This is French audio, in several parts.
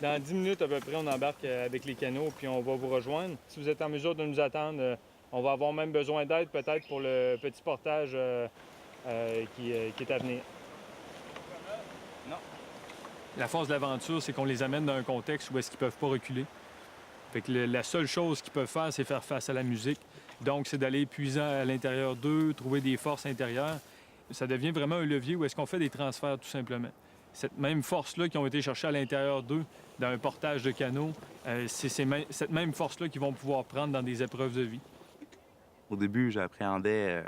Dans 10 minutes à peu près, on embarque avec les canots puis on va vous rejoindre. Si vous êtes en mesure de nous attendre, on va avoir même besoin d'aide peut-être pour le petit portage qui est à venir. Non. La force de l'aventure, c'est qu'on les amène dans un contexte où est-ce qu'ils peuvent pas reculer. Fait que la seule chose qu'ils peuvent faire, c'est faire face à la musique. Donc, c'est d'aller puiser à l'intérieur d'eux, trouver des forces intérieures. Ça devient vraiment un levier où est-ce qu'on fait des transferts, tout simplement. Cette même force-là qui ont été cherchées à l'intérieur d'eux, dans un portage de canot, c'est cette même force-là qu'ils vont pouvoir prendre dans des épreuves de vie. Au début, j'appréhendais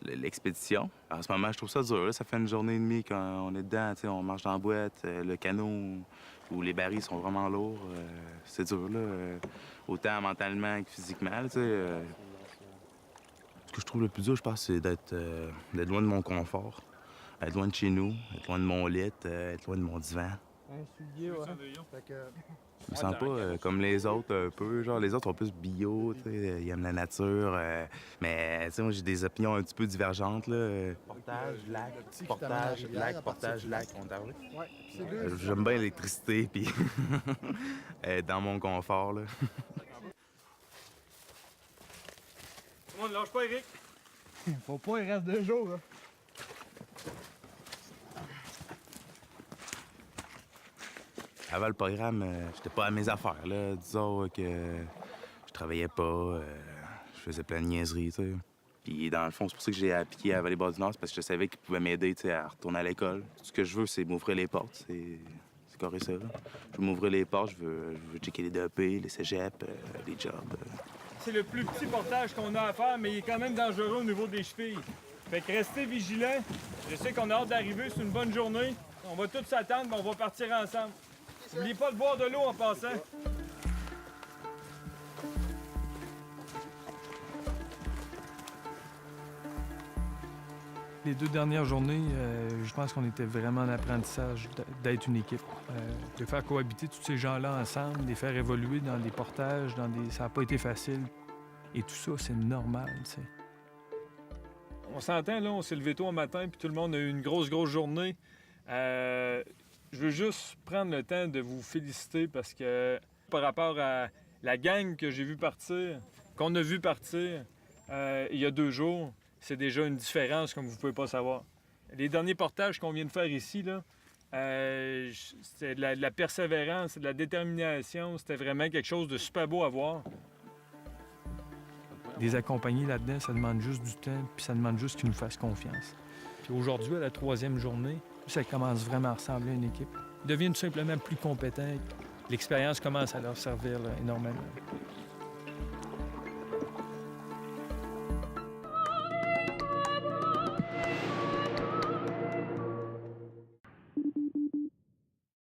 l'expédition. En ce moment, je trouve ça dur. Là. Ça fait une journée et demie qu'on est dedans. On marche dans la boîte. Le canot où les barils sont vraiment lourds, c'est dur. Là. Autant mentalement que physiquement. Ce que je trouve le plus dur, je pense, c'est d'être loin de mon confort. Être loin de chez nous, être loin de mon lit, être loin de mon divan. Un soulier, ouais. Je me sens pas comme les autres un peu. Genre, les autres sont plus bio, ils aiment la nature. Mais moi, j'ai des opinions un petit peu divergentes. Là. Portage, lac, on t'a parlé? Ouais, c'est deux. J'aime bien l'électricité, puis être dans mon confort. Là. Tout le monde, lâche pas, Eric! Faut pas, il reste 2 jours, là. Avant le programme, j'étais pas à mes affaires. Là. Disons que je travaillais pas, je faisais plein de niaiseries. T'sais. Puis dans le fond, c'est pour ça que j'ai appliqué à Vallée-Bas-du-Nord, c'est parce que je savais qu'ils pouvaient m'aider à retourner à l'école. Tout ce que je veux, c'est m'ouvrir les portes. C'est carré ça. Là. Je veux m'ouvrir les portes, je veux checker les DEP, les cégeps, les jobs. C'est le plus petit portage qu'on a à faire, mais il est quand même dangereux au niveau des chevilles. Fait que restez vigilants. Je sais qu'on a hâte d'arriver, c'est une bonne journée. On va tous s'attendre, mais on va partir ensemble. N'oubliez pas de boire de l'eau en passant. Les 2 dernières journées, je pense qu'on était vraiment en apprentissage d'être une équipe. De faire cohabiter tous ces gens-là ensemble, de les faire évoluer dans des portages, ça n'a pas été facile. Et tout ça, c'est normal, tu sais. On s'entend, là, on s'est levé tôt un matin, puis tout le monde a eu une grosse journée. Je veux juste prendre le temps de vous féliciter parce que par rapport à la gang que j'ai vu partir, qu'on a vu partir il y a 2 jours, c'est déjà une différence comme vous pouvez pas savoir. Les derniers portages qu'on vient de faire ici, là, c'était de la persévérance, de la détermination. C'était vraiment quelque chose de super beau à voir. Les accompagner là-dedans, ça demande juste du temps, puis ça demande juste qu'ils nous fassent confiance. Puis aujourd'hui, à la 3e journée, ça commence vraiment à ressembler à une équipe. Ils deviennent tout simplement plus compétents. L'expérience commence à leur servir là, énormément.